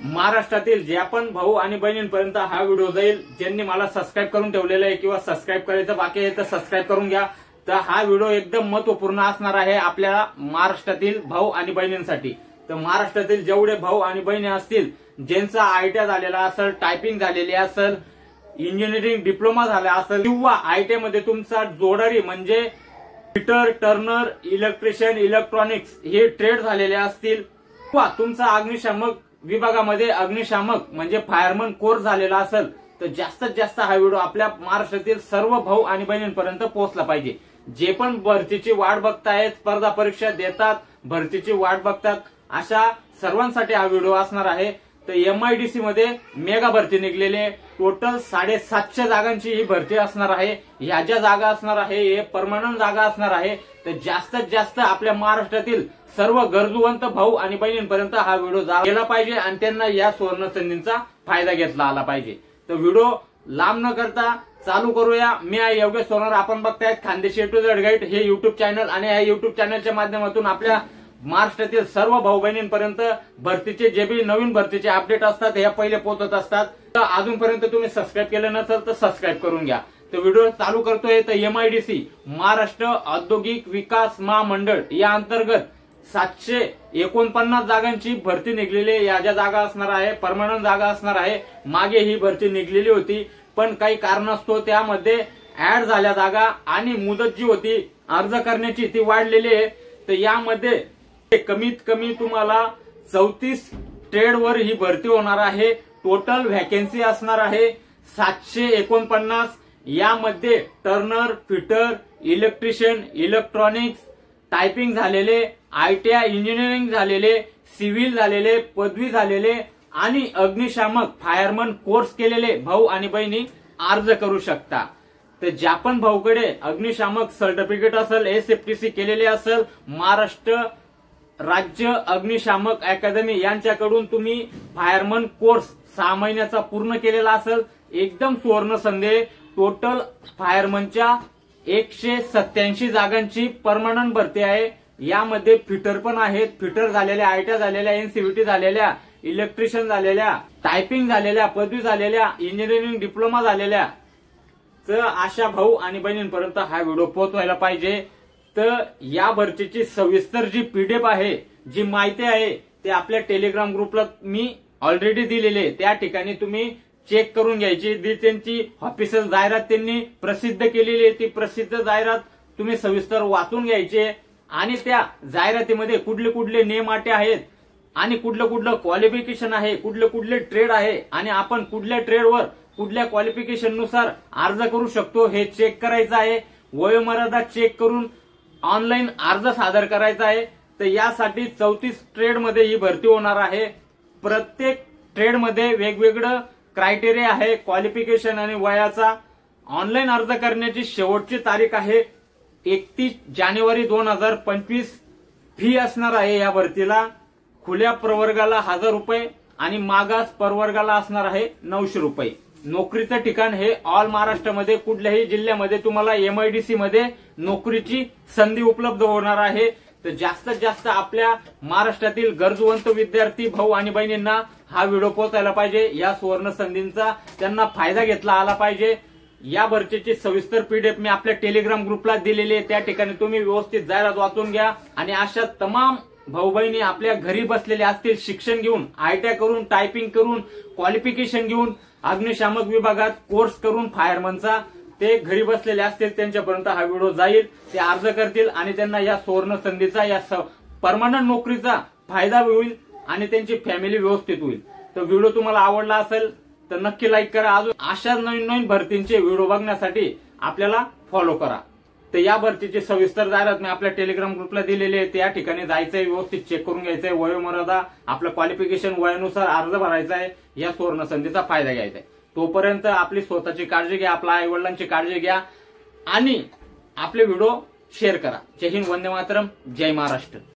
महाराष्ट्रातील ज्या पण भाऊ आणि बहिणींपर्यंत हा व्हिडिओ जाईल, ज्यांनी मला सबस्क्राईब करून ठेवलेला आहे किंवा सबस्क्राईब करायचं बाकी आहे तर सबस्क्राईब करून घ्या। तर हा व्हिडिओ एकदम महत्त्वपूर्ण असणार आहे आपल्या महाराष्ट्रातील भाऊ आणि बहिणींसाठी। तर महाराष्ट्रातील जेवढे भाऊ आणि बहिणी असतील, ज्यांचा आयटीआय झालेला असेल, टायपिंग झालेली असेल, इंजिनिअरिंग डिप्लोमा झाला असेल किंवा आयटीआय मध्ये तुमचा जोडारी म्हणजे फिटर, टर्नर, इलेक्ट्रिशियन, इलेक्ट्रॉनिक्स हे ट्रेड झालेले असतील किंवा तुमचा अग्निशामक विभागामध्ये अग्निशामक म्हणजे फायरमन कोर्स झालेला असेल, तर जास्तीत जास्त हा व्हिडिओ आपल्या महाराष्ट्रातील सर्व भाऊ आणि बहिणींपर्यंत पोहोचला पाहिजे। जे पण भरतीची वाट बघतायत, स्पर्धा परीक्षा देतात, भरतीची वाट बघतात, अशा सर्वांसाठी हा व्हिडिओ असणार आहे। तर एमआयडीसी मध्ये मेगा भरती निघलेले टोटल 750 जागांची ही भरती असणार आहे। ह्या ज्या जागा असणार आहे हे परमनंट जागा असणार आहे। तर जास्तीत जास्त आपल्या महाराष्ट्रातील सर्व गरजूवंत भाऊ आणि बहिणींपर्यंत हा व्हिडिओ गेला पाहिजे आणि त्यांना या सुवर्ण संधीचा फायदा घेतला आला पाहिजे। तर व्हिडिओ लांब न करता चालू करूया। मी आहे योगेश सोनार, आपण बघतायत Khandeshi A to Z guide हे युट्यूब चॅनल आणि या युट्यूब चॅनलच्या माध्यमातून आपल्या महाराष्ट्रातील सर्व भाऊ बहिणींपर्यंत भरतीचे जे बी नवीन भरतीचे अपडेट असतात हे पहिले पोहोचत असतात। तर अजूनपर्यंत तुम्ही सबस्क्राईब केलं नसेल तर सबस्क्राईब करून घ्या। तर व्हिडिओ चालू करतोय। तर एमआयडीसी महाराष्ट्र औद्योगिक विकास महामंडळ या अंतर्गत 749 जागांची भरती निघलेली। या ज्या जागा असणार आहे परमनंट जागा असणार आहे। मागे ही भरती निघलेली होती, पण काही कारणास्तव त्यामध्ये ऍड झाल्या जागा आणि मुदत जी होती अर्ज करण्याची ती वाढलेली आहे। तर यामध्ये कमीत कमी तुम्हाला 34 ट्रेडवर ही भरती होणार आहे। टोटल व्हॅकन्सी असणार आहे 749। यामध्ये Turner, fitter, electrician, electronics, typing झालेले, आयटीआय इंजिनिअरिंग झालेले, सिव्हिल झालेले, पदवी झालेले आणि अग्निशामक फायरमन कोर्स केलेले भाऊ आणि बहिणी अर्ज करू शकता। तर ज्या पण भाऊकडे अग्निशामक सर्टिफिकेट असेल, एसएफटीसी केलेले असेल, महाराष्ट्र राज्य अग्निशामक अकादमी यांच्याकडून तुम्ही फायरमन कोर्स 6 महिन्याचा पूर्ण केलेला असेल, एकदम सुवर्ण संधी। टोटल फायरमनच्या 187 जागांची परमनंट भरती आहे। यामध्ये फिटर पण आहेत, फिटर झालेल्या, आयटीआय झालेल्या, एनसीव्हीटी झालेल्या, इलेक्ट्रिशियन झालेल्या, टायपिंग झालेल्या, पदवी झालेल्या, इंजिनिअरिंग डिप्लोमा झालेल्या। तर अशा भाऊ आणि बहिणींपर्यंत हा व्हिडिओ पोहोचवायला पाहिजे। तर या भरतीची सविस्तर जी पीडीएफ आहे, जी माहिती आहे, ते आपल्या टेलिग्राम ग्रुपला मी ऑलरेडी दिलेली आहे। त्या ठिकाणी तुम्ही चेक करून घ्यायची। त्यांची ऑफिशियल जाहिरात त्यांनी प्रसिद्ध केलेली आहे, ती प्रसिद्ध जाहिरात तुम्ही सविस्तर वाचून घ्यायची आणि त्या जाहिरातीमध्ये कुठले कुठले नियम अटी आहेत आणि कुठलं क्वालिफिकेशन आहे, कुठले ट्रेड आहे आणि आपण कुठल्या ट्रेडवर कुठल्या क्वालिफिकेशन नुसार अर्ज करू शकतो हे चेक करायचं आहे। वयोमर्यादा चेक करून ऑनलाईन अर्ज सादर करायचा आहे। तर यासाठी 34 ट्रेड मध्ये ही भरती होणार आहे। प्रत्येक ट्रेड मध्ये वेगवेगळं क्रायटेरिया आहे, क्वालिफिकेशन आणि वयाचा। ऑनलाईन अर्ज करण्याची शेवटची तारीख आहे 31 जानेवारी 2025। फी असणार आहे या भरतीला। खुल्या प्रवर्गाला 1000 रुपये आणि मागास प्रवर्गाला असणार आहे 900 रुपये। नोकरीचं ठिकाण हे ऑल महाराष्ट्रामध्ये कुठल्याही जिल्ह्यामध्ये तुम्हाला एमआयडीसी मध्ये नोकरीची संधी उपलब्ध होणार आहे। तर जास्तीत जास्त आपल्या महाराष्ट्रातील गरजवंत विद्यार्थी भाऊ आणि बहिणींना हा व्हिडिओ पोहोचायला पाहिजे। या सुवर्ण संधीचा त्यांना फायदा घेतला आला पाहिजे। या भरतीची सविस्तर पीडीएफ मी आपल्या टेलिग्राम ग्रुपला दिलेली आहे, त्या ठिकाणी तुम्ही व्यवस्थित जाहिरात वाचून घ्या। आणि अशा तमाम भाऊ बहिणी आपल्या घरी बसलेले असतील, शिक्षण घेऊन, आयटीआय करून, टायपिंग करून, क्वालिफिकेशन घेऊन, अग्निशामक विभागात कोर्स करून फायरमनचा ते घरी बसलेले असतील, त्यांच्यापर्यंत हा व्हिडिओ जाईल। ते अर्ज करतील आणि त्यांना या सुवर्ण संधीचा, या परमनंट नोकरीचा फायदा होईल आणि त्यांची फॅमिली व्यवस्थित होईल। तर व्हिडिओ तुम्हाला आवडला असेल तर नक्की लाईक करा। अजून अशा नवीन भरतींचे व्हिडिओ बघण्यासाठी आपल्याला फॉलो करा। तर या भरतीची सविस्तर जाहिरात मी आपल्या टेलिग्राम ग्रुपला दिलेली आहे, त्या ठिकाणी जायचंय, व्यवस्थित चेक करून घ्यायचंय, वयोमर्यादा, आपलं क्वालिफिकेशन, वयानुसार अर्ज भरायचा आहे, या सुवर्ण संधीचा फायदा घ्यायचा आहे। तोपर्यंत आपली स्वतःची काळजी घ्या, आपल्या आई वडिलांची काळजी घ्या आणि आपले व्हिडिओ शेअर करा। जय हिंद, वंदे मातरम, जय महाराष्ट्र।